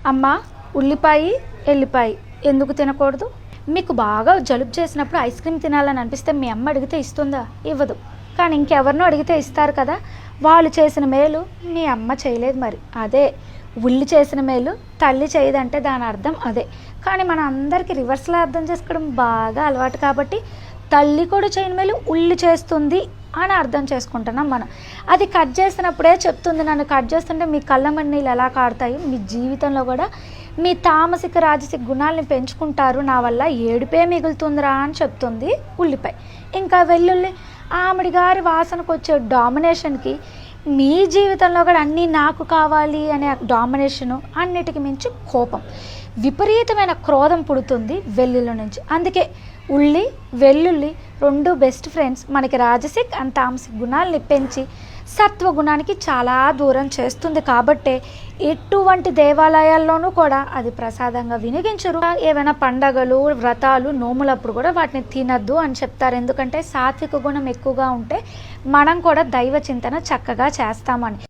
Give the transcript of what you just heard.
అమ్మ, ఉల్లిపాయ ఎల్లిపాయ ఎందుకు తినకూడదు? మీకు బాగా జలుబు చేసినప్పుడు ఐస్ క్రీమ్ తినాలని అనిపిస్తే మీ అమ్మ అడిగితే ఇస్తుందా? ఇవ్వదు. కానీ ఇంకెవరినో అడిగితే ఇస్తారు కదా. వాళ్ళు చేసిన మేలు మీ అమ్మ చేయలేదు. మరి అదే ఉల్లి చేసిన మేలు తల్లి చేయదంటే దాని అర్థం అదే. కానీ మన అందరికీ రివర్స్లో అర్థం చేసుకోవడం బాగా అలవాటు కాబట్టి తల్లి కూడా చేయని మేలు ఉల్లి చేస్తుంది అని అర్థం చేసుకుంటున్నాం మనం. అది కట్ చేసినప్పుడే చెప్తుంది, నన్ను కట్ చేస్తుంటే మీ కళ్ళమని నీళ్ళు ఎలా కాడతాయి, మీ జీవితంలో కూడా మీ తామసిక రాజసిక గుణాలని పెంచుకుంటారు, నా వల్ల ఏడుపే మిగులుతుందిరా అని చెప్తుంది ఉల్లిపాయ. ఇంకా వెల్లుల్లి ఆమెడి గారి వాసనకు వచ్చే డామినేషన్కి మీ జీవితంలో కూడా అన్నీ నాకు కావాలి అనే డామినేషను, అన్నిటికి మించి కోపం, విపరీతమైన క్రోధం పుడుతుంది వెల్లుల్లి నుంచి. అందుకే ఉల్లి వెల్లుల్లి రెండు బెస్ట్ ఫ్రెండ్స్. మనకి రాజసిక్ అండ్ తామసిక్ గుణాలని పెంచి సత్వగుణానికి చాలా దూరం చేస్తుంది. కాబట్టే ఎటువంటి దేవాలయాల్లోనూ కూడా అది ప్రసాదంగా వినియోగించరు. ఏవైనా పండగలు వ్రతాలు నోములప్పుడు కూడా వాటిని తినద్దు అని చెప్తారు. ఎందుకంటే సాత్విక గుణం ఎక్కువగా ఉంటే మనం కూడా దైవ చింతన చక్కగా చేస్తామని.